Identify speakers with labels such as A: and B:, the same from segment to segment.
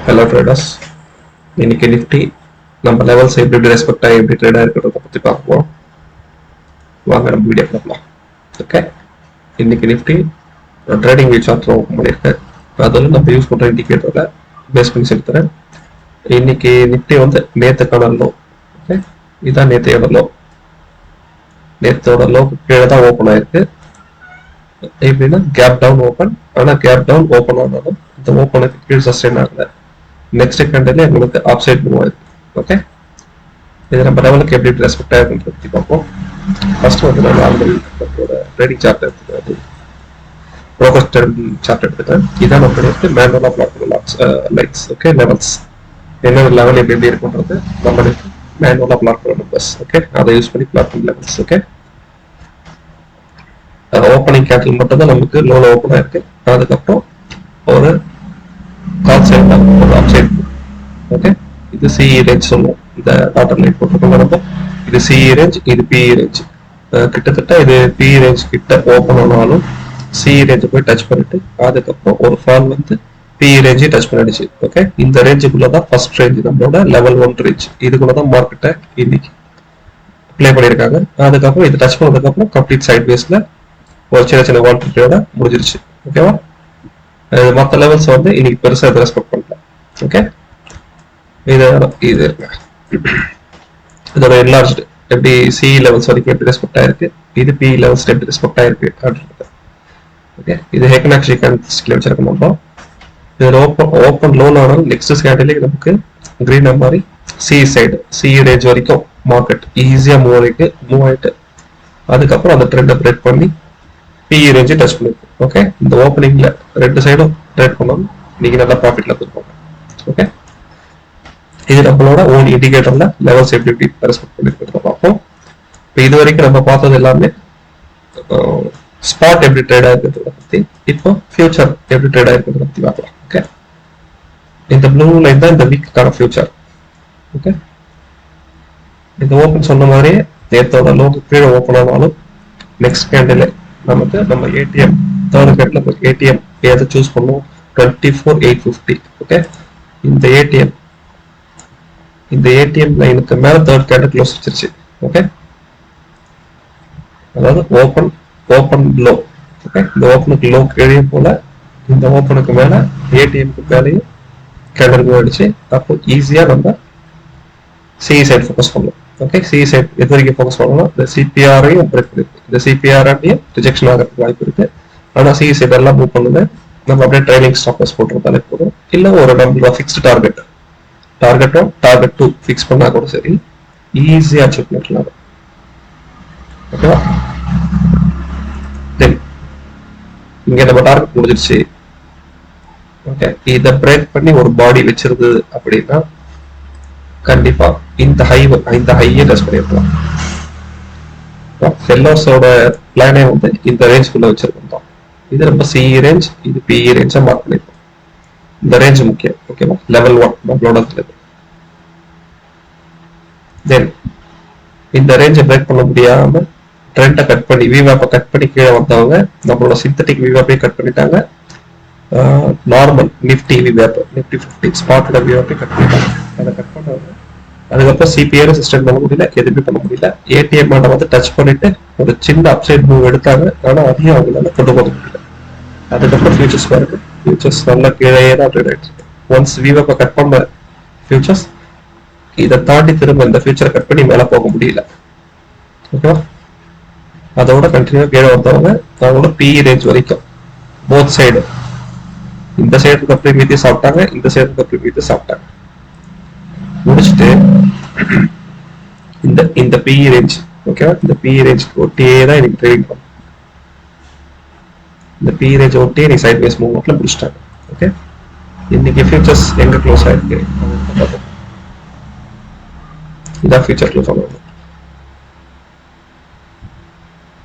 A: Hello traders, இன்னைக்கு Nifty நம்ம levels எப்படி ரெஸ்பெக்ட் ஆகி எப்படி ட்ரேட் ஆகிருக்கிறத பற்றி பார்ப்போம். வாங்க நம்ம வீடியோ பார்க்கலாம். ஓகே, இன்னைக்கு Nifty trading view chart open பண்ணியிருக்கேன். அதில் நம்ம யூஸ் பண்ணுற இண்டிகேட்டரில் பேஸ் பண்ணி செலுத்துறேன். இன்னைக்கு நிஃப்டி வந்து நேற்றுக்கான லோ. ஓகே, இதுதான் நேற்றையோட லோ. நேற்றோட லோக்கு கீழே தான் ஓப்பன் ஆயிருக்கு. எப்படின்னா கேப் டவுன் ஓப்பன். ஆனால் கேப் டவுன் ஓப்பன் ஆனாலும் இந்த ஓப்பனுக்கு கீழே சஸ்டெயின் ஆகல. நெக்ஸ்ட் கேண்டில் உங்களுக்கு ஆப் சைட் மூவ் ஆயிருக்கு. ஓகே, இது நம்ம லெவலுக்கு எப்படி ரெஸ்பெக்ட் ஆகுதுன்றத பற்றி பார்ப்போம். ஃபர்ஸ்ட் வந்து நான் நார்மல் ட்ரேடிங் சார்ட் எடுத்துக்கிறது, ப்ரோக்ரஸ் சார்ட் எடுத்துக்கிறேன். இதான் நம்ம எடுத்து மேனுவலாக பிளாட் பண்ணலாம் லைட்ஸ். ஓகே, லெவல்ஸ் என்ன லெவல் எப்படி இருக்குன்றது நம்மளுக்கு மேனுவலாக பிளாட் பண்ண நம்பர்ஸ். ஓகே, அதை யூஸ் பண்ணி பிளாட் பண்ண லெவல்ஸ். ஓகே, ஓப்பனிங் கேண்டில் மட்டும் தான் நமக்கு லோல ஓப்பன் ஆயிருக்கு. அதுக்கப்புறம் ஒரு கால் சைட் தான் ஒரு ஆப் சைட். ஓகே, இது சிஇ ரேஞ்ச் சொல்லுவோம். இந்த டாட்டர் லைட் போட்டுருக்கோம். இது சிஇ ரேஞ்ச், இது பிஇ ரேஞ்ச். கிட்டத்தட்ட இது பிஇ ரேஞ்ச் கிட்ட ஓப்பன் ஆனாலும் சிஇ ரேஞ்ச் போய் டச் பண்ணிட்டு அதுக்கப்புறம் ஒரு ஃபால் வந்து பிஇ ரேஞ்சை டச் பண்ணிடுச்சு. ஓகே, இந்த ரேஞ்சுக்குள்ளதான் ஃபர்ஸ்ட் ரேஞ்ச், நம்மளோட லெவல் 1 ரேஞ்ச். இதுக்குள்ளதான் மார்க்கெட்டை இன்னைக்கு பிளே பண்ணியிருக்காங்க. அதுக்கப்புறம் இது டச் பண்ணதுக்கப்புறம் கம்ப்ளீட் சைட் பேஸ்ல ஒரு சின்ன சின்ன வால்ட்ரியோட முடிஞ்சிருச்சு. ஓகேவா, மற்ற லெவல்ஸ் வந்து இன்னைக்கு பெருசா இதை ரெஸ்பெக்ட் பண்ணல. ஓகே, இது இதோட என்லார்ஜ்டு எப்படி சி லெவல்ஸ் வரைக்கும் எப்படி ரெஸ்பெக்ட் ஆயிருக்கு, இது பி லெவல்ஸ் எப்படி ரெஸ்பெக்ட் ஆயிருக்கு அப்படின்றது. ஓகே, இது ஹெக்னாக்ஷி கேண்டில் வச்சிருக்க மாட்டோம். இதில் ஓப்பன் லோன் ஆனாலும் நெக்ஸ்ட் கேண்டில் நமக்கு கிரீன் மாதிரி சி சைடு சி ரேஞ்ச் வரைக்கும் மார்க்கெட் ஈஸியா மூவ் ஆயிட்டு அதுக்கப்புறம் அந்த ட்ரெண்டை பிரேக் பண்ணி பிஇ ரேஞ்சை டச் பண்ணிருக்கு. ஓகே, இந்த ஓப்பனிங்ல ரெண்டு சைடும் ட்ரேட் பண்ணாலும் நீங்க நல்லா ப்ராஃபிட்ல இருப்பாங்க. ஓகே, இது நம்மளோட ஓன் இண்டிகேட்டர்ல லெவல்ஸ் எப்படி ரெஸ்பெக்ட் பண்ணிருக்கிறத பார்ப்போம். இப்போ இது வரைக்கும் நம்ம பார்த்தது எல்லாமே ஸ்பாட் எப்படி ட்ரேட் ஆயிருக்கிறத பத்தி. இப்போ ஃபியூச்சர் எப்படி ட்ரேட் ஆயிருக்கிறத பத்தி பார்க்கலாம். ஓகே, இந்த ப்ளூ லைன் தான் இந்த வீக்கான ஃபியூச்சர். ஓகே, இந்த ஓப்பன் சொன்ன மாதிரியே நேத்தோட லோக்கு கீழே ஓப்பன் ஆனாலும் நெக்ஸ்ட் கேண்டில் நமக்கு நம்ம ஏடிஎம் தேர்ட் கேண்டில் ஏடிஎம் எதை சூஸ் பண்ணுவோம், 24,850. ஓகே, இந்த ஏடிஎம் லைனுக்கு மேல தேர்ட் கேண்டில் க்ளோஸ் வச்சிருச்சு. ஓகே, அதாவது ஓப்பன் லோ. ஓகே, இந்த ஓப்பனுக்கு லோ கீழே போல இந்த ஓப்பனுக்கு மேல ஏடிஎம்க்கு மேலேயும் கேண்டில் போயிடுச்சு. அப்போ ஈஸியா நம்ம சி சைட் ஃபோக்கஸ் பண்ணலாம். ஓகே, சி சைட் எது வரைக்கும் ஃபோக்கஸ் பண்ணலாம், இந்த சிபிஆரையும் பிரேக் பண்ணிருக்கு. இந்த சிபிஆரையும் ரிஜெக்ஷன் ஆகிறதுக்கு வாய்ப்பு இருக்கு. ஆனா சி சைட் எல்லாம் மூவ் பண்ணுது. நம்ம அப்படியே ட்ரைலிங் ஸ்டாப்ஸ் போட்டுருந்தாலே போதும். இல்ல ஒரு நம்மளோட ஃபிக்ஸ்டு டார்கெட் 2 ஃபிக்ஸ் பண்ணா கூட சரி, ஈஸியா அச்சீவ் பண்ணிக்கலாம். ஓகேவா, தென் இங்க நம்ம டார்கெட் முடிஞ்சிருச்சு. ஓகே, இதை பிரேக் பண்ணி ஒரு பாடி வச்சிருது அப்படின்னா கண்டிப்பா இந்த ஹையை டச் பண்ணிருக்கலாம். செல்லர்ஸோட பிளானே வந்து இந்த ரேஞ்சுக்குள்ள வச்சிருக்கோம். இது நம்ம சிஇ ரேஞ்ச், இது பிஇ ரேஞ்சா மார்க் பண்ணிருக்கோம். இந்த ரேஞ்ச் முக்கியம். ஓகேவா, லெவல் 1 நம்மளோட லெவல். தென் இந்த ரேஞ்சை பிரேக் பண்ண முடியாம ட்ரெண்டை கட் பண்ணி விவாப்பை கட் பண்ணி கீழே வந்தவங்க நம்மளோட சிந்தட்டிக் விவாப்பையும் கட் பண்ணிட்டாங்க. நார்மல் நிஃப்டி விவாப், நிஃப்டி 50 ஸ்பாட்டோட விவாப்பையும் கட் பண்ணிட்டாங்க. அதை கட் பண்ணவங்க அதுக்கப்புறம் சிபிஐ சிஸ்டம் பண்ண முடியல, எதுவுமே பண்ண முடியல. ஏடிஎம் வந்து டச் பண்ணிட்டு ஒரு சின்ன அப்சைட் மூவ் எடுத்தாங்க. ஆனா அதையும் அவங்களால கொண்டு போக முடியல. அதுக்கப்புறம் ஃபியூச்சர்ஸ் பாருங்க, ஃபியூச்சர்ஸ் நல்லா கீழே தான் ட்ரேட் ஆயிடுச்சு. ஒன்ஸ் விவாப்பை கட் பண்ண ஃபியூச்சர்ஸ் இதை தாண்டி திரும்ப இந்த ஃபியூச்சரை கட் பண்ணி மேல போக முடியல. ஓகேவா, அதோட கண்டினியூ கீழே வந்தவங்க அவங்களோட பிஇ ரேஞ்ச் வரைக்கும் போத் சைடு, இந்த சைடுக்கு அப்புறம் மீதி சாப்பிட்டாங்க, இந்த சைடுக்கு அப்புறம் மீதி சாப்பிட்டாங்க. முடிச்சுட்டு இந்த பிஇ ரேஞ்ச், ஓகேவா, இந்த பிஇ ரேஞ்ச் ஒட்டியே தான் எனக்கு ட்ரேடிங் பண்ணும். இந்த பிஇ ரேஞ்ச் ஒட்டியே நீ சைட் வேஸ் மூவ்மெண்ட்ல முடிச்சிட்டாங்க. ஓகே, இன்னைக்கு ஃபியூச்சர்ஸ் எங்க க்ளோஸ் ஆயிருக்கு, இதான் ஃபியூச்சர் க்ளோஸ் ஆகும்.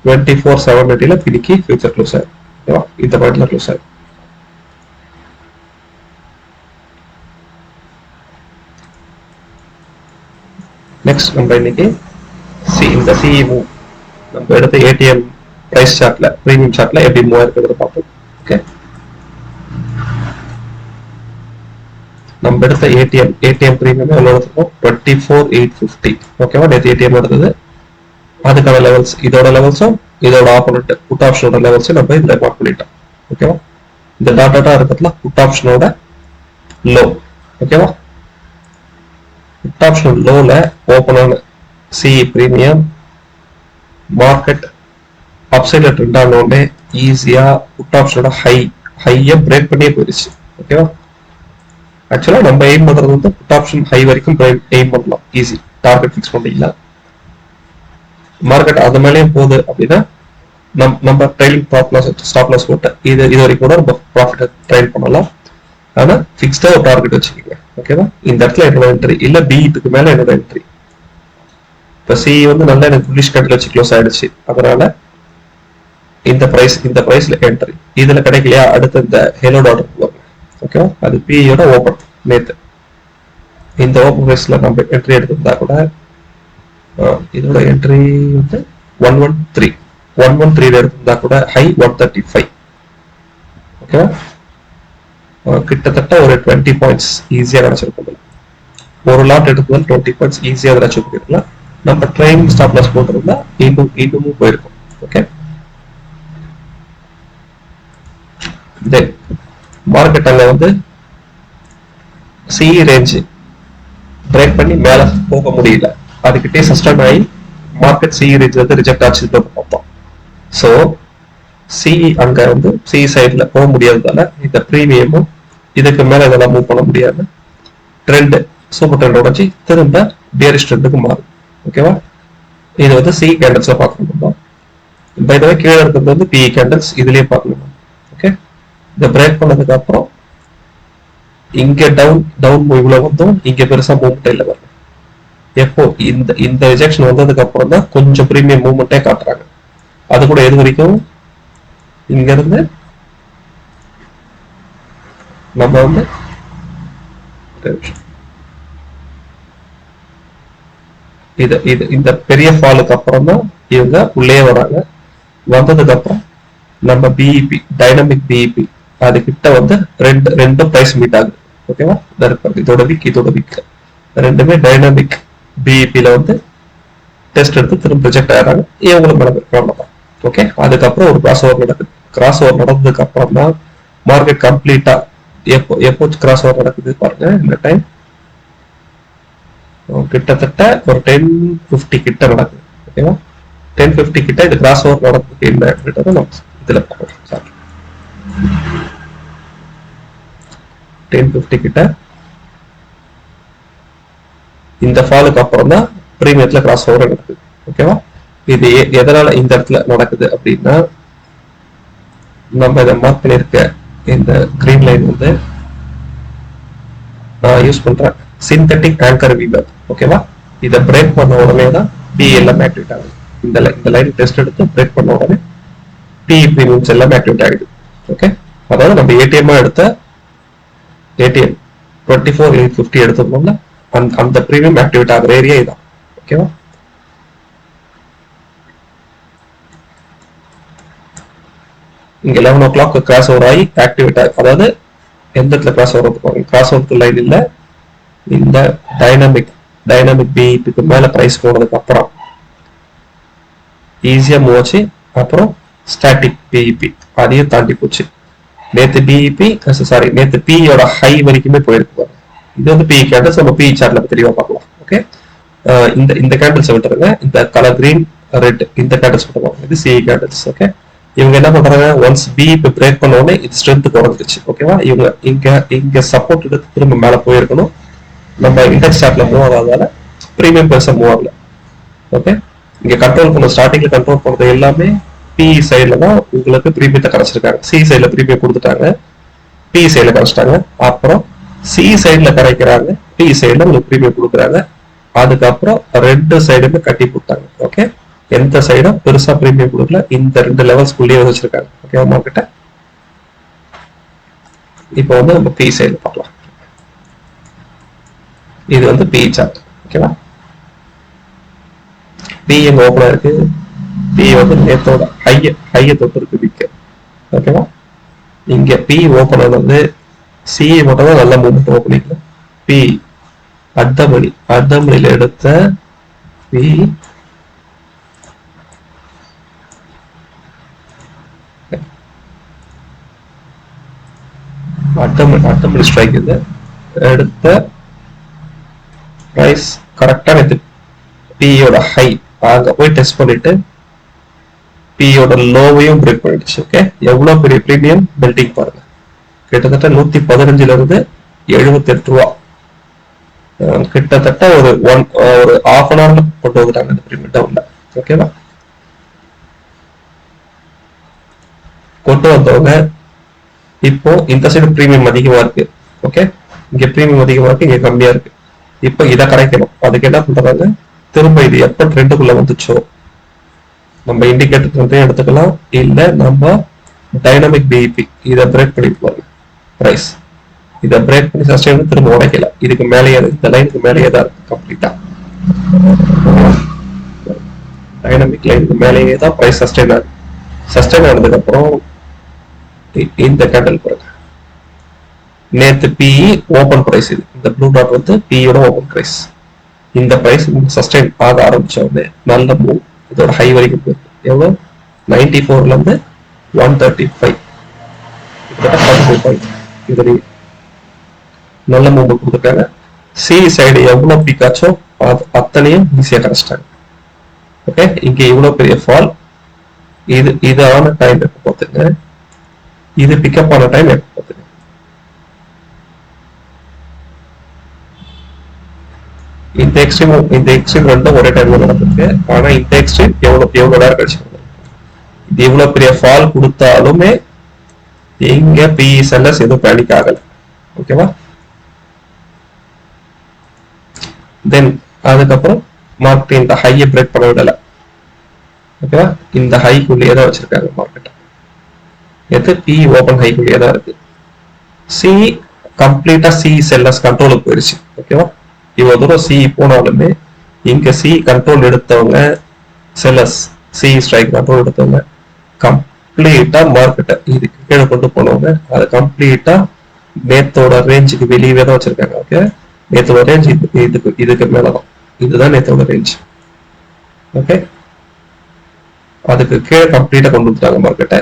A: 24,780 இன்னைக்கு ஃபியூச்சர் க்ளோஸ் ஆயிருக்கு. ஓகேவா, இந்த பாயிண்ட்ல க்ளோஸ் ஆயிருக்கு. நெக்ஸ்ட் நம்ம இன்னைக்கு இந்த சிஇ மூவ் நம்ம எடுத்த ஏடிஎம் பிரைஸ் சார்ட்ல பிரீமியம் சார்ட்ல எப்படி மூவ் ஆயிருக்கிறத பார்ப்போம். ஓகே, நம்ம எடுத்த ஏடிஎம் பிரீமியம் எவ்வளோ எடுத்துருக்கோம் 24,850. ஓகேவா, நேற்று ஏடிஎம் எடுத்தது. அதுக்கான லெவல்ஸ் இதோட லெவல்ஸும் இதோட ஆப்போனட் புட் ஆப்ஷனோட லெவல்ஸும் நம்ம இதுல மார்க் பண்ணிட்டோம். ஓகேவா, இந்த டாட்டா இருக்கிறதுல புட் ஆப்ஷனோட லோ. ஓகேவா, புட் ஆப்ஷன் லோல ஓப்பன் ஆன சிஇ பிரீமியம் மார்க்கெட் அப்சைட்ல ட்ரெண்ட் ஆனோடனே ஈஸியா புட் ஆப்ஷனோட ஹையை பிரேக் பண்ணியே போயிடுச்சு. ஓகேவா, ஆக்சுவலா நம்ம எய்ம் பண்றது வந்து புட் ஆப்ஷன் ஹை வரைக்கும் எய்ம் பண்ணலாம், ஈஸி டார்கெட் ஃபிக்ஸ் பண்ணிக்கலாம். மார்க்கெட் அது மேலேயும் போகுது அப்படின்னா நம்ம ட்ரைலிங் ஸ்டாப் லாஸ் போட்டு இது வரைக்கும் கூட நம்ம ப்ராஃபிட் ட்ரைல் பண்ணலாம். ஆனா ஃபிக்ஸ்டா ஒரு டார்கெட் வச்சுக்கோங்க. ஓகேவா, இந்த இடத்துல என்னோட என்ட்ரி இல்ல பிஇக்கு மேல என்னோட என்ட்ரி. இப்ப சி வந்து நல்லா எனக்கு புல்லிஷ் கேண்டில் வச்சு க்ளோஸ் ஆயிடுச்சு, அதனால இந்த பிரைஸ்ல என்ட்ரி. இதுல கிடைக்கலையா, அடுத்து இந்த ஹெலோ டாலர் வரும். ஓகேவா, அது பியோட ஓபன் நேத்து இந்த ஓபன் பிரைஸ்ல நம்ம என்ட்ரி எடுத்திருந்தா கூட இதோட என்ட்ரி வந்து 113 எடுத்திருந்தா கூட ஹை 135. ஓகேவா, கிட்டத்தட்ட ஒரு 20 பாயிண்ட்ஸ் ஈஸியா கிடைச்சிருக்கும். ஒரு லாட் எடுத்ததால் 20 பாயிண்ட்ஸ் ஈஸியா கிடைச்சிருக்கலாம். நம்ம ட்ரெயின் ஸ்டாப் லாஸ் போட்டிருந்தா இன்னமும் போயிருக்கும். ஓகே, தென் மார்க்கெட் அங்க வந்து சிஇ ரேஞ்ச் பிரேக் பண்ணி மேல போக முடியல, அதுக்கிட்டே சஸ்டைன் ஆகி மார்க்கெட் சிஇ ரேஞ்ச் வந்து ரிஜெக்ட் ஆச்சு பார்த்தோம். ஸோ சிஇ அங்க வந்து சிஇ சைட்ல போக முடியாததால இந்த பிரீமியமும் இதுக்கு மேல இதெல்லாம் மூவ் பண்ண முடியாது. ட்ரெண்ட் சூப்பர் ட்ரெண்ட் உடச்சி திரும்ப பியரிஷ் ட்ரெண்டுக்கு மாறும். ஓகேவா, இது வந்து சிஇ கேண்டல்ஸ்ல பார்க்கணும். பை த வே கீழே இருக்கிறது வந்து பிஇ கேண்டல்ஸ், இதுலயே பார்க்கணும். ஓகே, இந்த பிரேக் பண்ணதுக்கு அப்புறம் இங்க டவுன் இவ்வளவு வந்தோம், இங்க பெருசா மூவ்மெண்ட் இல்லை வரும். எப்போ இந்த ரிஜெக்ஷன் வந்ததுக்கு அப்புறம் தான் கொஞ்சம் பிரீமியம் மூவ்மெண்டே காட்டுறாங்க. அது கூட எது வரைக்கும் இங்க இருந்து நம்ம வந்து இந்த பெரிய ஃபாலுக்கு அப்புறம் தான் இவங்க உள்ளே வராங்க. வந்ததுக்கு அப்புறம் நம்ம பிஇபி டைனமிக் பிஇபி அது கிட்ட வந்து ரெண்டு பிரைஸ் மீட் ஆகுது. ஓகேவா, இதோட வீக் ரெண்டுமே டைனமிக் பிஇபில வந்து டெஸ்ட் எடுத்து திரும்ப ரிஜெக்ட் ஆகிறாங்க. இவங்களுக்கு நடக்குது. ஓகே, அதுக்கப்புறம் ஒரு கிராஸ் ஓவர் நடந்ததுக்கு அப்புறம் தான் மார்க்கெட் கம்ப்ளீட்டா எப்போ கிராஸ் ஓவர் நடக்குது பாருங்க. இந்த டைம் கிட்டத்தட்ட ஒரு 10:50 கிட்ட நடக்குது. ஓகேவா, 10:50 கிட்ட இது கிராஸ் ஓவர் நடக்குது. என்ன நம்ம இதுல பார்க்கலாம். 10:50 கிட்ட இந்த ஃபாலுக்கு அப்புறம் தான் பிரீமியத்துல கிராஸ் ஓவர் நடக்குது. ஓகேவா, இது எதனால இந்த இடத்துல நடக்குது அப்படின்னா நம்ம இதை மார்க் பண்ணிருக்க இந்த கிரீன் லைன் வந்து நான் யூஸ் பண்றேன் சிந்தட்டிக் ஆங்கர் வீவர். ஓகேவா, இதை பிரேக் பண்ண உடனே தான் பிஇ எல்லாம் ஆக்டிவேட் ஆகுது. இந்த லைன் டெஸ்ட் எடுத்து பிரேக் பண்ண உடனே பிஇ பிரீமியம்ஸ் எல்லாம் ஆக்டிவேட் ஆகிடுது. ஓகே, அதாவது நம்ம ஏடிஎம் எடுத்த ஏடிஎம் 24,850 எடுத்திருந்தோம்ல, அந்த பிரீமியம் ஆக்டிவேட் ஆகிற ஏரியா இதான். ஓகேவா, இங்க 11 o'clock கிராஸ் ஓவர் ஆகி ஆக்டிவேட் ஆகி, அதாவது எந்த இடத்துல cross over cross over line இல்ல, இந்த டைனமிக் பிஇபிக்கு மேல பிரைஸ் போனதுக்கு அப்புறம் ஈஸியா மூவ் ஆச்சு. அப்புறம் ஸ்டாட்டிக் பிஇபி அதையும் தாண்டி போச்சு. நேத்து பிஇயோட ஹை வரைக்குமே போயிருக்கு. இது வந்து பிஇ கேண்டல்ஸ், நம்ம பிஇ சார்ட்ல தெளிவா பார்க்கலாம். ஓகே, இந்த கேண்டல்ஸ் விட்டுருங்க, இந்த கலர் கிரீன் ரெட் இந்த கேண்டல்ஸ் விட்டுருவாங்க. இது சிஇ கேண்டல்ஸ். ஓகே, இவங்க என்ன பண்றாங்க, ஒன்ஸ் பிஇபி பிரேக் பண்ண உடனே இது ஸ்ட்ரென்த் குறைஞ்சிருச்சு. ஓகேவா, இவங்க இங்க சப்போர்ட் எடுத்து திரும்ப மேல போயிருக்கணும். நம்ம இண்டெக்ஸ் சார்ட்ல மூவ் ஆகாதால பிரீமியம் பெருசா மூவ் ஆகல. ஓகே, இங்க கண்ட்ரோல் பண்ண ஸ்டார்டிங்ல கண்ட்ரோல் பண்றது எல்லாமே பிஇ சைட்ல தான் உங்களுக்கு பிரீமியத்தை கிடைச்சிருக்காங்க. சி சைட்ல பிரீமியம் கொடுத்துட்டாங்க, பிஇ சைட்ல கிடைச்சிட்டாங்க. அப்புறம் சி சைட்ல கிடைக்கிறாங்க, பிஇ சைட்ல உங்களுக்கு பிரீமியம் கொடுக்குறாங்க. அதுக்கப்புறம் ரெண்டு சைடுமே கட்டி கொடுத்தாங்க. ஓகே, எந்த சைடும் பெருசா பிரீமியம் கொடுக்கல, இந்த ரெண்டு லெவல்ஸ்குள்ளேயே வச்சிருக்காங்க. ஓகேவா, மார்க்கெட்ட இப்போ வந்து நம்ம பிஇ சைட்ல பார்க்கலாம். இது வந்து பிஇ சார்ட். ஓகேவா, பிஇ எங்க ஓப்பனா இருக்கு, பிஇ வந்து நேத்தோட ஹைய தொட்டு இருக்கு வீக். ஓகேவா, இங்க பிஇ ஓப்பன் ஆனது சிஇ மட்டும் தான் நல்ல மூவ்மெண்ட் ஓப்பனிங்ல. பி அடுத்த மணியில எடுத்த பி அடுத்த மணி ஸ்ட்ரைக் இது எடுத்த பிரைஸ் கரெக்டா நேற்று பியோட ஹை அங்க போய் டெஸ்ட் பண்ணிட்டு பியோட லோவையும் பிரேக் பண்ணிடுச்சு. ஓகே, எவ்வளவு பெரிய பிரீமியம் பில்டிங் பாருங்க, கிட்டத்தட்ட 115 இருந்து 78 ரூபா, கிட்டத்தட்ட ஒரு ஹாஃப் அன் ஹவர்ல கொண்டு வந்துட்டாங்க இந்த பிரீமியம் டவுன்ல. ஓகேவா, கொண்டு வந்தவங்க இப்போ இந்த சைடு பிரீமியம் அதிகமா இருக்கு. ஓகே, இங்க பிரீமியம் அதிகமா இருக்கு, இங்க கம்மியா இருக்கு. இப்போ இதை கரைக்கணும். அதுக்கு என்ன பண்றாங்க, திரும்ப இது எப்ப ட்ரெண்டுக்குள்ள வந்துச்சோ நம்ம இண்டிகேட்டர் வந்து எடுத்துக்கலாம், இல்ல நம்ம டைனமிக் பிஇபி இதை பிரேக் பண்ணி போவாங்க. பிரைஸ் இதை பிரேக் பண்ணி சஸ்டைன் திரும்ப உடைக்கல, இதுக்கு மேலேயே இந்த லைனுக்கு மேலேயே தான் இருக்கு கம்ப்ளீட்டா. டைனமிக் லைனுக்கு மேலேயே தான் பிரைஸ் சஸ்டைன் ஆனதுக்கு அப்புறம் இந்த கேண்டல் பாருங்க, நேத்து பிஇ ஓபன் பிரைஸ், இது இந்த ப்ளூ டாட் வந்து பிஇயோட ஓபன் பிரைஸ். இந்த பிரைஸ் சஸ்டைன் ஆக ஆரம்பிச்ச உடனே நல்ல மூவ், இதோட ஹை வரைக்கும் போயிருக்கு. எவ்வளவு 94ல இருந்து 135, இதுல நல்ல மூவ் கொடுத்துருக்காங்க. சி சைடு எவ்வளவு பீக் ஆச்சோ அத்தனையும் ஈஸியா கிடைச்சிட்டாங்க. ஓகே, இங்க இவ்வளவு பெரிய ஃபால், இது ஆன டைம் எப்ப பார்த்துங்க, இது பிக்கப் ஆன டைம் எப்ப பார்த்துங்க. இந்த எக்ஸ்ட்ரீம் ரெண்டும் ஒரே டைம்ல நடந்திருக்கு. ஆனா இந்த எக்ஸ்ட்ரீம் எவ்வளவு நேரம் கழிச்சு இது எவ்வளவு பெரிய ஃபால் கொடுத்தாலுமே இங்க பிஇ செல்லர்ஸ் எதுவும் பேனிக் ஆகல. ஓகேவா, தென் அதுக்கப்புறம் மார்க்கெட் இந்த ஹையை பிரேக் பண்ண விடல. ஓகேவா, இந்த ஹைக்குள்ளேயே தான் வச்சிருக்காங்க மார்க்கெட். எது பிஇ ஓபன் ஹைக்குள்ளேயே தான் இருக்கு. சி கம்ப்ளீட்டா சி செல்லர்ஸ் கண்ட்ரோலுக்கு போயிடுச்சு. ஓகேவா, இவ்வளவு தூரம் சி போனாலுமே இங்க சி கண்ட்ரோல் எடுத்தவங்க செல்லர்ஸ், சி ஸ்ட்ரைக் கண்ட்ரோல் எடுத்தவங்க கம்ப்ளீட்டா மார்க்கெட்டை இதுக்கு கீழே கொண்டு போனவங்க அதை கம்ப்ளீட்டா நேத்தோட ரேஞ்சுக்கு வெளியவே தான் வச்சிருக்காங்க. ஓகே, நேத்தோட ரேஞ்ச் இதுக்கு மேலதான், இதுதான் நேத்தோட ரேஞ்ச். ஓகே, அதுக்கு கீழே கம்ப்ளீட்டா கொண்டு வந்துட்டாங்க மார்க்கெட்டை.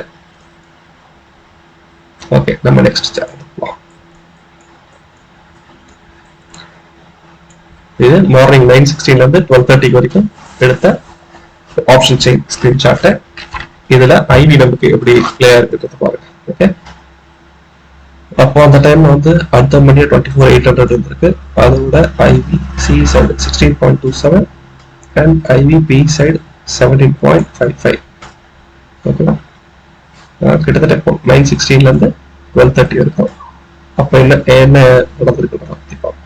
A: ஓகே, நம்ம நெக்ஸ்ட் சார்ட் இது மார்னிங் 9:16 இருந்து 12:30 வரைக்கும் எடுத்த ஆப்ஷன் செயின் ஸ்கிரீன்ஷாட். இதுல ஐவி நமக்கு எப்படி பிளே ஆயிருக்குறது பாருங்க. ஓகே, அப்போ அந்த டைம்ல வந்து அடுத்த மணி 24,800 இருந்திருக்கு. அதோட IV C side 16.27 and IV P side 17.55. ஓகேவா, கிட்டத்தட்ட 9:16 இருந்து 12:30 வரைக்கும். அப்ப என்ன நடந்திருக்கு பத்தி பார்ப்போம்.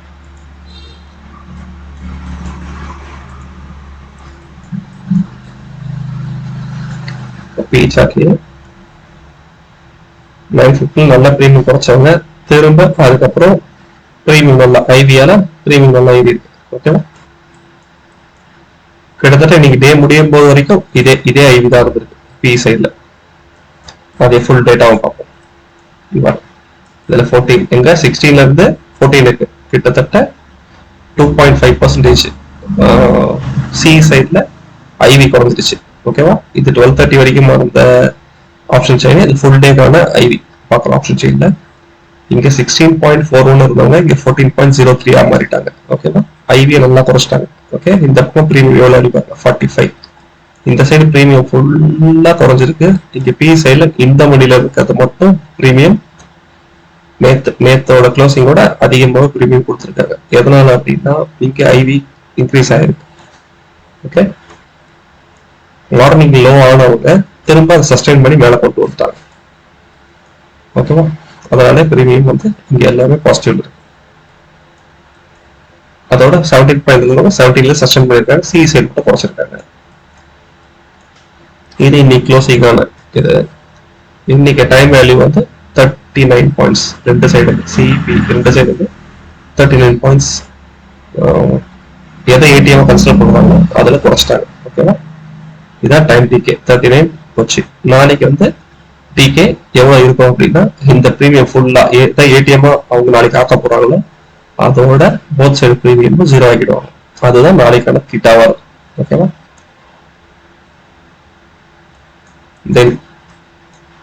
A: சார்ட்லயும் 950 நல்ல பிரீமியம் குறைச்சவங்க திரும்ப அதுக்கப்புறம் பிரீமியம் நல்லா ஐவியால பிரீமியம் நல்லா ஏறி இருக்கு. ஓகேவா, கிட்டத்தட்ட இன்னைக்கு டே முடியும் போது வரைக்கும் இதே ஐவி தான் இருந்திருக்கு பி சைட்ல. அதே ஃபுல் டேட்டாவும் பார்ப்போம். இதுல 14 எங்க 16ல இருந்து 14 இருக்கு, கிட்டத்தட்ட 2.5% சி சைட்ல ஐவி குறைஞ்சிருச்சு. ஓகேவா, இது 12:30 வரைக்கும் அந்த ஆப்ஷன் செயின், இது ஃபுல் டேக்கான ஐவி பார்க்கலாம். ஆப்ஷன் செயின்ல இங்க 16.41 இருந்தவங்க இங்க 14.03 மாறிட்டாங்க. ஓகேவா, ஐவியை நல்லா குறைச்சிட்டாங்க. ஓகே, இந்த பக்கம் பிரீமியம் எவ்வளவு அடிப்பாங்க 45, இந்த சைடு பிரீமியம் ஃபுல்லா குறைஞ்சிருக்கு. இங்க பி சைட்ல இந்த மணில இருக்கிறது மட்டும் பிரீமியம் நேத்தோட க்ளோசிங்கோட அதிகமாக பிரீமியம் கொடுத்துருக்காங்க. எதனால அப்படின்னா இங்க ஐவி இன்க்ரீஸ் ஆயிருக்கு. ஓகே, மார்னிங் லோ ஆனவங்க திரும்ப அதை சஸ்டைன் பண்ணி மேல கொண்டு வந்துட்டாங்க. ஓகேவா, அதனால பிரீமியம் வந்து இங்க எல்லாமே பாசிட்டிவ் இருக்கு. அதோட 17.17ல சஸ்டைன் பண்ணிருக்காங்க, சி சைடு மட்டும் குறைச்சிருக்காங்க. இது இன்னைக்கு க்ளோசிங் ஆன இது. இன்னைக்கு டைம் வேல்யூ வந்து 39 பாயிண்ட்ஸ், ரெண்டு சைடு சிபி ரெண்டு சைடு 39 பாயிண்ட்ஸ். எதை ஏடிஎம் கன்சிடர் பண்ணுவாங்க அதுல குறைச்சிட்டாங்க. ஓகேவா, இதான் டைம் டிகே 39 போச்சு. நாளைக்கு வந்து டிகே எவ்வளவு இருக்கும் அப்படின்னா இந்த பிரீமியம் ஃபுல்லா ஏடிஎம் அவங்க நாளைக்கு ஆக்க போறாங்களோ அதோட போத் சைடு ப்ரீமியம் 0 ஆகிடுவாங்க. அதுதான் நாளைக்கான தீட்டாவா இருக்கும். ஓகேவா? தென்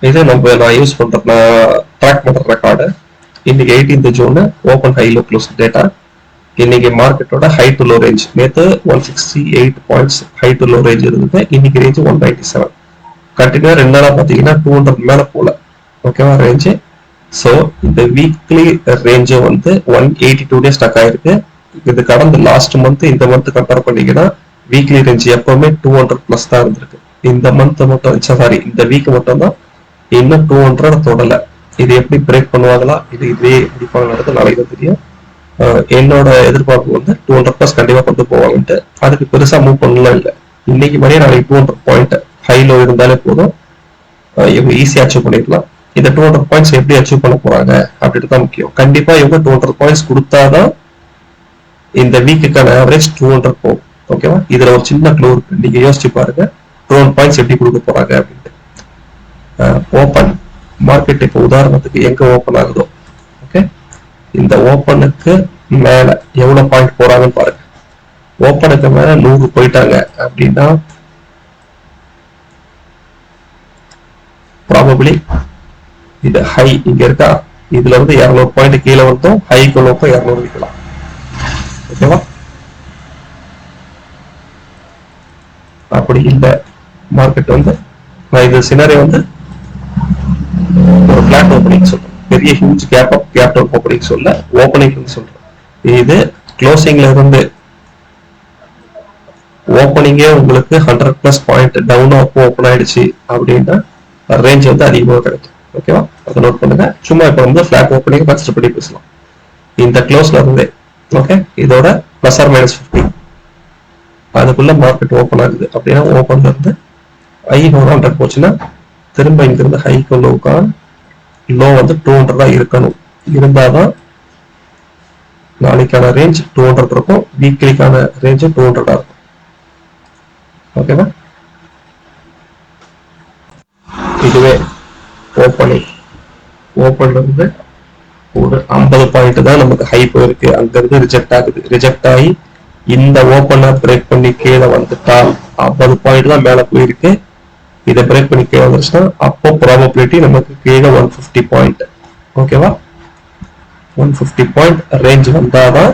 A: இது நான் யூஸ் பண்ற ட்ராக் பண்ற ரெக்கார்டு. இன்னைக்கு 18th June open high low close data. இன்னைக்கு மார்க்கெட்டோட ஹை டு லோ ரேஞ்ச் நேற்று 168 points high to low range இருந்தது. இன்னைக்கு ரேஞ்ச் 197. கண்டினியூவா 2 நாளா பாத்தீங்கன்னா 200 மேல போல. ஓகேவா ரேஞ்சு. ஸோ இந்த வீக்லி ரேஞ்சு வந்து 182 டேஸ் ஸ்டக் ஆயிருக்கு. இது கடந்த லாஸ்ட் மந்த் இந்த மந்த் கம்பேர் பண்ணீங்கன்னா வீக்லி ரேஞ்ச் எப்பவுமே 200 பிளஸ் தான் இருந்திருக்கு. இந்த மந்த் மட்டும் சாரி இந்த வீக் மட்டும் தான் இன்னும் 200 தொடல. இது எப்படி பிரேக் பண்ணுவாங்களா, இதே எப்படி பண்ணுறது நாளைக்கு தான் தெரியும். என்னோட எதிர்பார்ப்பு வந்து 200 பிளஸ் கண்டிப்பா கொண்டு போவாங்கன்ட்டு. அதுக்கு பெருசா மூவ் பண்ணலாம் இல்லை. இன்னைக்கு மாதிரியே நாளைக்கு 200 பாயிண்ட் ஹை லோ இருந்தாலே போதும், இவங்க ஈஸியா அச்சீவ் பண்ணிடலாம். இந்த 200 பாயிண்ட்ஸ் எப்படி அச்சீவ் பண்ண போறாங்க அப்படின்ட்டு தான் முக்கியம். கண்டிப்பா இவங்க 200 பாயிண்ட்ஸ் கொடுத்தாதான் இந்த வீக்குக்கான ஆவரேஜ் 200 போகும். ஓகேவா? இதுல ஒரு சின்ன க்ளூ இருக்கு, நீங்க யோசிச்சு பாருங்க 200 பாயிண்ட்ஸ் எப்படி கொடுக்க போறாங்க அப்படின்ட்டு. ஓப்பன் மார்க்கெட் இப்போ உதாரணத்துக்கு எங்க ஓப்பன் ஆகுதோ, ஓகே, இந்த ஓப்பனுக்கு மேல எவ்வளவு பாயிண்ட் போறாங்கன்னு பாருங்க. ஓப்பனுக்கு மேல 100 போயிட்டாங்க அப்படின்னா ப்ராபபிளி இது ஹை இங்க இருக்கா, இதுல இருந்து 200 பாயிண்ட் கீழே வந்தோம், ஹைக்கு நோக்கம் 200 வைக்கலாம். ஓகேவா? அப்படி இல்லை மார்க்கெட் வந்து இது சினாரி வந்து ஒரு பிளாட் ஓப்பனிங் சொல்றேன், பெரிய huge gap up gap down opening சொல்ல, ஓப்பனிங் சொல்றேன். இது க்ளோசிங்ல இருந்து ஓப்பனிங்கே உங்களுக்கு 100 பிளஸ் பாயிண்ட் டவுன் ஓப்பன் ஆயிடுச்சு அப்படின்னா ரேஞ்ச் வந்து அதிகமாக கிடைக்கும். ஓகேவா? அதை நோட் பண்ணுங்க. சும்மா இப்போ வந்து பிளாட் ஓப்பனிங் கன்சிடர் பண்ணி பேசலாம். இந்த க்ளோஸ்ல இருந்து ஓகே, இதோட பிளஸ் ஆர் மைனஸ் 50 அதுக்குள்ள மார்க்கெட் ஓப்பன் ஆகுது அப்படின்னா ஓப்பன்ல இருந்து ஐ 100 போச்சுன்னா திரும்ப இங்கிருந்து ஹைக்கு லோவுக்கான லோ வந்து 200 தான் இருக்கணும். இருந்தாதான் நாளைக்கான ரேஞ்ச் 200 இருக்கும், வீக்லிக்கான ரேஞ்ச் 200 இருக்கும். ஓகேவா? இதுவே ஓப்பன்ல இருந்து ஒரு 50 பாயிண்ட் தான் நமக்கு ஹை போயிருக்கு, அங்க இருந்து ரிஜெக்ட் ஆகுது. ரிஜெக்ட் ஆகி இந்த ஓப்பனை பிரேக் பண்ணி கீழே வந்துட்டால் 50 பாயிண்ட் தான் மேல போயிருக்கு. இதை பிரேக் பண்ணி கீழே வந்துருச்சுன்னா அப்போ ப்ராபபிலிட்டி நமக்கு கீழே 150 பாயிண்ட். ஓகேவா? 150 பாயிண்ட் ரேஞ்ச் வந்தாதான்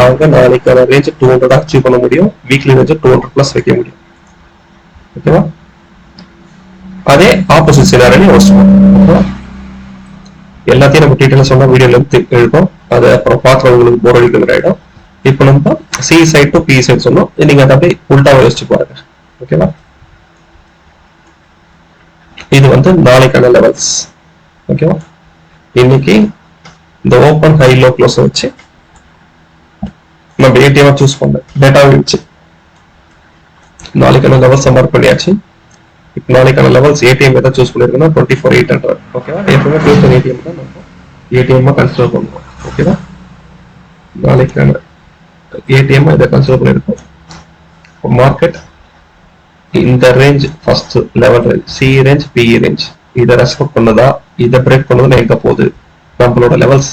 A: அவங்க நாளைக்கான ரேஞ்ச் 200 அச்சீவ் பண்ண முடியும், வீக்லி ரேஞ்ச் 200 பிளஸ் வைக்க முடியும். ஓகேவா? அதே ஆப்போசிட் சினாரியோ யோசிச்சுக்கணும். எல்லாத்தையும் நம்ம டீட்டெயிலா சொன்னா வீடியோ லென்த் எழுதும், அது அப்புறம் பாக்குறவங்களுக்கு போர் அடிக்கிற ஆயிடும். இப்போ நம்ம C side to P side சொன்னோம், நீங்க அதை அப்படியே உல்டாவை யோசிச்சு பாருங்க. ஓகேவா? இது வந்து நாளைக்கான லெவல்ஸ். ஓகேவா? இன்னைக்கு இந்த ஓப்பன் ஹை லோ க்ளோஸ் வச்சு நம்ம ஏடிஎம் சூஸ் பண்ண டேட்டா வச்சு நாளைக்கான லெவல்ஸ் மார்க் பண்ணியாச்சு. இப்போ நாளைக்கான லெவல்ஸ் ஏடிஎம் எதாவது சூஸ் பண்ணிருக்கோம்னா 24,800. ஓகேவா? எப்பவுமே ஃபியூச்சர் ஏடிஎம் தான் நம்ம ஏடிஎம் கன்சிடர் பண்ணுவோம். ஓகேவா? நாளைக்கான ஏடிஎம் இதை கன்சிடர் பண்ணிருக்கோம். மார்க்கெட் இந்த range first level range, C range, P range, இதை ரெஸ்பெக்ட் பண்ணதா, இதை பிரேக் பண்ணதுன்னா எங்க போகுது? நம்மளோட லெவல்ஸ்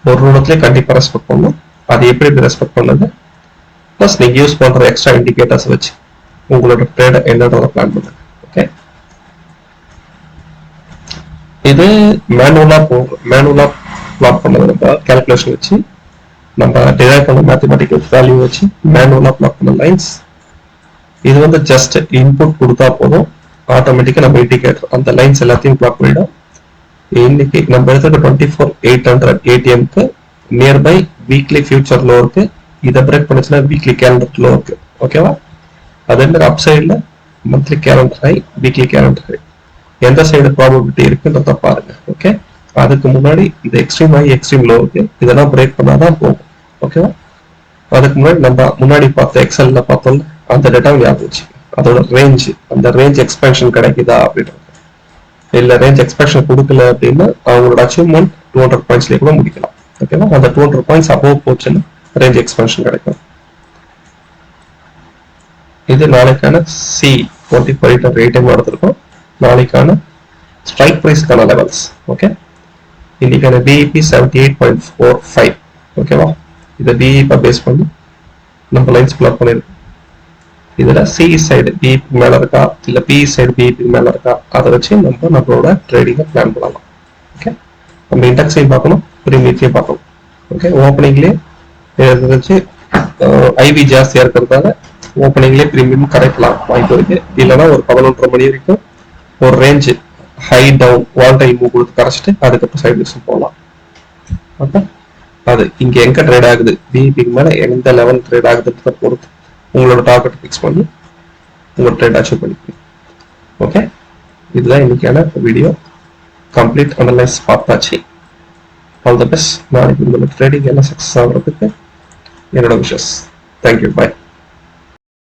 A: ஒரு இடத்துல கண்டிப்பா ரெஸ்பெக்ட் பண்ணும். அது எப்படி ரெஸ்பெக்ட் பண்ணது பிளஸ் நீங்க யூஸ் பண்ற எக்ஸ்ட்ரா இண்டிகேட்டர்ஸ் வச்சு உங்களோட ட்ரேட் என்னன்றத பிளான் பண்ணுங்க. ஓகே, இது மேனுவலா பிளாட் பண்ணது. நம்ம கால்குலேஷன் வச்சு நம்ம டிரைவ் பண்ண மேத்தமெட்டிக்கல் வேல்யூ வச்சு மேனுவலா பிளாட் பண்ண லைன்ஸ். இது வந்து ஜஸ்ட் இன்புட் கொடுத்தா போதும், ஆட்டோமேட்டிக்கா நம்ம இண்டிகேட்டர் அந்த லைன்ஸ் எல்லாத்தையும் பிளாட் பண்ணிடும். இன்னைக்கு நம்ம எடுத்துக்க 24,800 ஏடிஎம்க்கு நியர்பை வீக்லி ஃபியூச்சர் லோ இருக்கு. இதை பிரேக் பண்ணிச்சுன்னா வீக்லி கேலண்டர் லோ இருக்கு. ஓகேவா? அதே மாதிரி அப் சைட்ல monthly calendar high, weekly calendar high, எந்த சைடு ப்ராபபிலிட்டி இருக்குன்றத பாருங்க. ஓகே, அதுக்கு முன்னாடி இந்த எக்ஸ்ட்ரீம் ஹை எக்ஸ்ட்ரீம் லோ இருக்கு, இதெல்லாம் பிரேக் பண்ணாதான் போகும். ஓகேவா? அதுக்கு முன்னாடி நம்ம முன்னாடி பார்த்த எக்ஸல்ல பார்த்தோம் அந்த டேட்டா ஞாபகம் வச்சு அதோட ரேஞ்ச், அந்த ரேஞ்ச் எக்ஸ்பென்ஷன் கிடைக்குதா அப்படின்றது. இல்ல ரேஞ்ச் எக்ஸ்பென்ஷன் கொடுக்கல அப்படின்னா அவங்களோட அச்சீவ்மெண்ட் 200 பாயிண்ட்ஸ்லேயே கூட முடிக்கலாம். ஓகேவா? அந்த 200 பாயிண்ட்ஸ் அபோவ் போச்சுன்னா ரேஞ்ச் எக்ஸ்பென்ஷன் கிடைக்கும். இது நாளைக்கான சி 24,800 எடுத்திருக்கோம். நாளைக்கான ஸ்ட்ரைக் பிரைஸ்க்கான லெவல்ஸ். ஓகே, இன்னைக்கான பிஇபி 78.45. ஓகேவா? இதை பிஇபி பேஸ் பண்ணி நம்ம லைன்ஸ் பிளாட் பண்ணிருக்கோம். இதுல சி சைடு பிஇபி மேல இருக்கா இல்ல பி சைடு பிஇபி மேல இருக்கா, அதை வச்சு நம்மளோட ட்ரேடிங்கை பிளான் பண்ணலாம். ஓகே, நம்ம இண்டெக்ஸையும் பார்க்கணும், பிரீமியத்தையும் பார்க்கணும். ஓகே, ஓப்பனிங்லேயே இருந்துச்சு ஐவி ஜாஸ்தியா இருக்கிறதால ஓப்பனிங்லேயே பிரீமியம் கரெக்ட்லாம் வாங்கிட்டு இருக்கு. இல்லைன்னா ஒரு 11:30 மணி வரைக்கும் ஒரு range high down volatile move கொடுத்து கரைச்சிட்டு அதுக்கப்புறம் சைடு வேஸ் போகலாம். ஓகே, அது இங்க எங்க ட்ரேட் ஆகுது, பிஇபிக்கு மேல எந்த லெவல் ட்ரேட் ஆகுதுன்றத பொறுத்து உங்களோட டார்கெட் ஃபிக்ஸ் பண்ணி உங்க ட்ரேட் அச்சீவ் பண்ணிக்கணும். ஓகே, இதுதான் இன்னைக்கான வீடியோ. கம்ப்ளீட் அனலைஸ் பார்த்தாச்சு. All the best. நாளைக்கு உங்களோட ட்ரேடிங் எல்லாம் சக்ஸஸ் ஆகிறதுக்கு என்னோட விஷஸ். தேங்க்யூ, பாய்.